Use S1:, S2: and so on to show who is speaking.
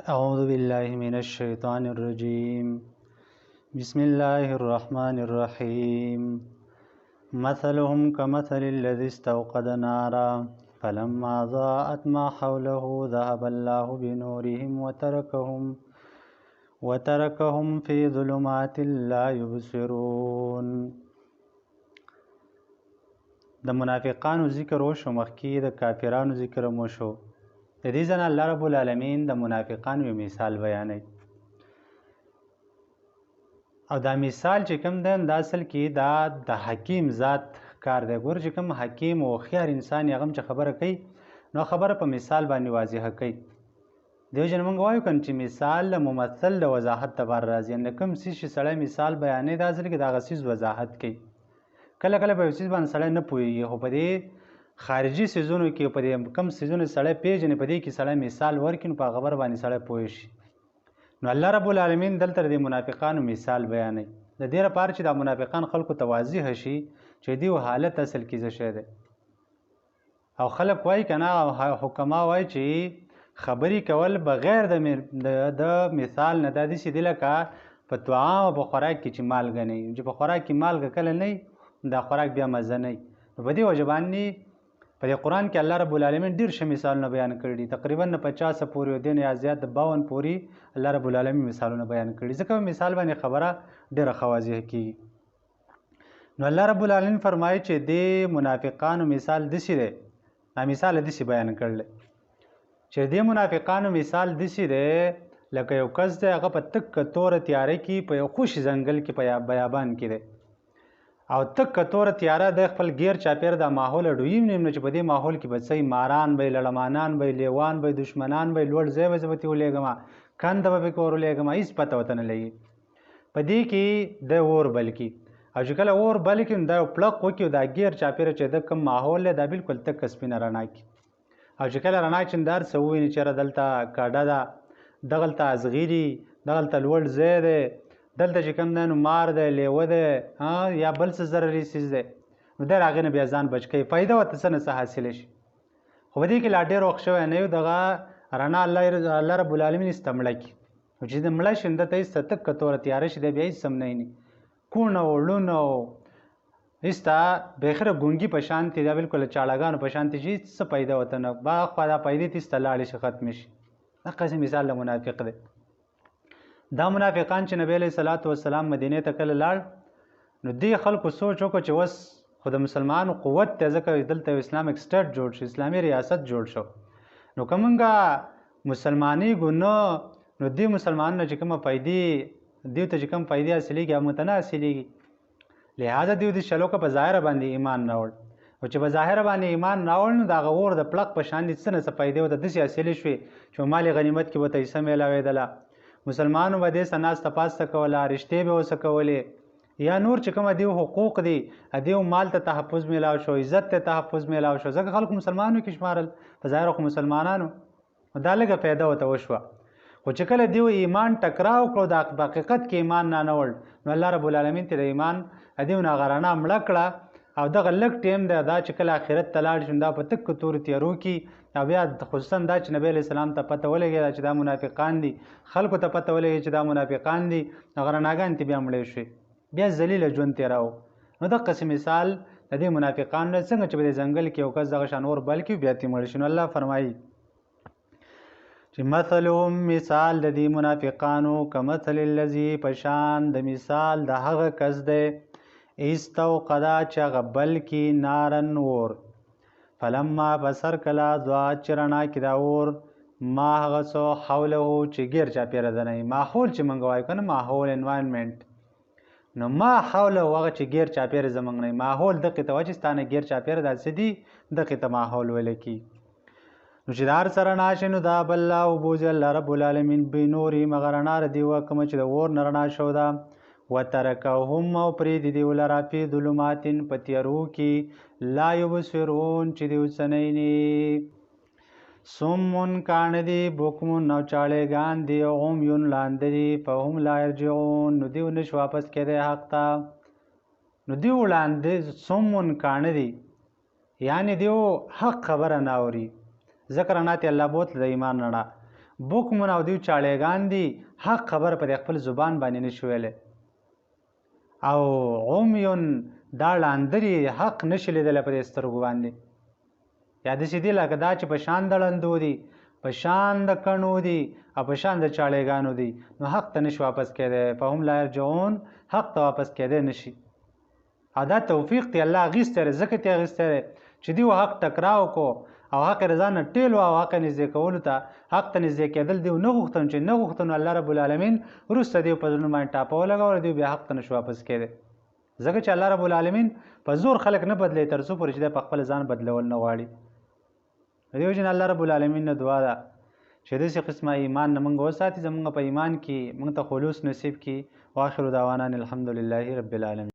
S1: أعوذ بالله من الشيطان الرجيم بسم الله الرحمن الرحيم مثلهم كمثل الذي استوقد نارا فلما ضاءت ما حوله ذهب الله بنورهم وتركهم في ظلمات لا يبصرون. د منافقانو ذکر وشو، مخکې د کافرانو ذکر مو شو. د دې ځنه الله رب العالمین د منافقانو یو مثال بیانوي، او دا مثال چې کوم دی دا اصل کې دا د حکیم ذات کار دی. ګور چې کوم حکیم او هوښیار انسان یې هغه چې خبره کوي نو خبره په مثال باندې واضحه کوي. دیو جن موږ وایو کنه چې مثال له ممثل د وضاحت لپاره راځي، نه کوم څه چې سړی مثال بیانوي دا اصل کې د هغه څیز وضاحت کوي. کله کله په یو څیز باندې سړی نه پوهېږي، خو په دې خارجي څیزونو کې په دې کم څیزونه سړی پیژني، په دې کې سړی مثال ورکړي نو په خبره باندې سړی پوه شي. نو الله رب العالمین دلته د منافقانو مثال بیانوي د دې لپاره چې دا منافقان خلکو ته واضح شي چې دیو حالت اصل کې څه شی دی. او خلک وایي که نه، حکما وایي چې خبرې کول بغیر د مثال نه دا داسې دي لکه په طعام او په خوراک کې چې مالګه نه وي، چې په خوراک کې مالګه کله نه وي دا خوراک بیا مزه نه وي. نو په دې وجه باندې په دې قرآن کې الله رب العالمین ډېر ښه مثالونه بیان کړي دي، تقریبا 50 پورې او دین یا زیات د 52 پورې الله رب العالمین مثالونه بیان کړي، ځکه په مثال باندې خبره ډېره ښه واضح کېږي. نو الله رب العالمین فرمایي چې دې منافقانو مثال داسې دی، دا مثال داسې بیان کړلی چې دې منافقانو مثال داسې دی لکه یو کس دی هغه په تکه توره تیاره کې په یو خوش ځنګل کې په بیابان کې دی، او تکه توره تیاره د خپل غیر چاپېره دا ماحول ډویم نیم نه چې په دې ماحول کې به څه ماران به لړمانان به لیوان به دشمنان به لوړ ځای به زه به ترې ولېږمه، کنده به پکې ور ولېږمه، هېڅ پته ورته نه لګي. په دې کې د اور بل کي، او چې کله اور بل کي نو دا یو پړق وکړي او دا غیر چاپېره چې د کوم ماحول دی دا بلکل تکه سپینه رڼا کړي، او چې کله رڼا کړي نو دا هر څه وویني چې یاره دلته کډه ده، دغلته ازغي دي، دغلته لوړ ځای دی، دلته چې کوم دی نو مار دی، لیوه دی، یا بل څه ضرري څیز دی، نو دی هغې نه بیا ځان بچ کوي، فایده ورته څه نه څه حاصله شي. خو په دې کې لا ډېر وخت شوی نه وي دغه رڼا الله رب العالمین هېڅ ته مړه کړي، نو چې د مړه شي نو دته هېڅ ته تکه توره تیاره شي دی بیا هېڅ هم نه ویني، کوڼ او ړوند او هېڅ ته بېخره ګونګي په شانتې دا بلکل چاړهګانو په شانتې چې هېڅ څه فایده ورته نه، خوا دا فایدې ته هېڅ ته لاړې شي ختمې شي. دقسې مثال د منافق دی. دا منافقان چې نبی علیه صلات وسلام مدینې ته کله لاړ نو دې خلکو سوچ وکړو چې اوس خو د مسلمانانو قوت دی، ځکه دلته یو اسلامک سټیټ جوړ شو، اسلامي ریاست جوړ شو، نو که موږ مسلمانېږو نو دې مسلمانانو چې کومه فایدې دیو ته چې کوم فایدې حاصلېږي هغه موږ ته نه حاصلېږي. لهذا دیو دې چلو که په ظاهره باندې ایمان راوړ، او چې په ظاهره باندې ایمان راوړ نو د هغه اور د پړق په شان دي څه نه څه فایدې ورته داسې حاصلې شوې چې مال غنیمت کې ورته حصه میلاوېدله، مسلمانانو به دې څه ناسته پاسته کوله، رشتې به ورڅه کولې، یا نور چې کومه دیو حقوق دي دیو مال ته تحفظ میلاو شو، عزت ته تحفظ میلاو شو، ځکه خلکو مسلمانانو کې شمارل، په ظاهره خو مسلمانانو، دا لږه فایده ورته وشوه. خو چې کله دیو ایمان ټکراو کړو د حقیقت کې ایمان نانوړ نو الله رب العالمین ته د ایمان دیو نه هغه رڼا مړه کړه، او دغه لږ ټیم دی دا چې کله آخرت ته لاړ شي دا په تکو تورو تیارو کې، او بیا خصوصا دا چې نبی علیه السلام ته پته ولګېده چې دا منافقان دي، خلکو ته پته ولګېده چې دا منافقان دي، هغه رڼاګانې ته بیا مړې شوې، بیا ذلیله ژوند تېراو. نو دقسې مثال د دې منافقانو نه څنګه چې په دې ځنګل کې یو کس دغه شان اور بل کړي بیا ترې مړ شي. نو الله فرمایي چې مثلهم مثال د دې منافقانو کمثل الذي په شان د مثال د هغه کس دی استوقدا چې هغه بل کي نارن اور، فلما بسر کله ضاءت چې رڼا کړي دا اور ما هغه څه حوله چې غیر چاپېره دنی ماحول چې موږ وایو که نه ماحول انوایرمنټ، نو ما حوله هغه چې غیر چاپېره زموږ نه ماحول دقې ته وایي چې ستا نه غیر چاپېره دا څه دي دقې ته ماحول ویلی کي. نو چې د هر څه رڼا شي نو دا به الله وبوځي الله رب العالمین بنورهم هغه رڼا د دیوه کومه چې د اور نه رڼا شو ده، وترکهم او پرېږدي دیو لره فی ظلماتن په تیارو کې لا یبصرون چې دیو څه نه ویني، صمون کاڼه دي، بکمون او چاړېګان دي، عمیون ړانده دي، فهم لا یرجعون نو دیو نشي واپس کېدی حق ته. نو دیو ړانده صمون کاڼه دي، یعنې دیو حق خبره نه اوري، ذکر رڼا ته الله بوتله د ایمان رڼا، بوکمون او دوی چاړېګان دي حق خبره په خپل زبان باندې نشي ویلی او عمیون دا ړاندري حق نشي لیدلی په دې سترګو باندې یا داسې دي لکه دا چې په شان د ړندو دي په شان د کڼو دي او په شان د چاړېګانو دي نو حق ته نشي واپس کېدی فهم لا یرجعون حق ته واپس کېدی نشي او دا توفیق دی الله اخیستی دی ځکه ترې اخیستی دی چې دوی حق تکراو کو او حق رضا نه ټیل او حق نږدې کولو ته حق ته نږدې کېدل دوی نه غوښتل چې نه غوښتل نو الله رب العالمین وروسته دوی په زړونو باندې ټاپه ولګول دوی بیا حق ته نشو واپس کېدی ځکه چې الله رب العالمین په زور خلک نه بدلی تر څو پورې چې دی په خپل ځان بدلول نه غواړي د دې وجې نه الله رب العالمین نه دعا ده چې داسې قسمه ایمان نه موږ وساتي زموږ په ایمان کې موږ ته خلوص نصیب کړي واخر دعوانا الحمدلله رب العالمین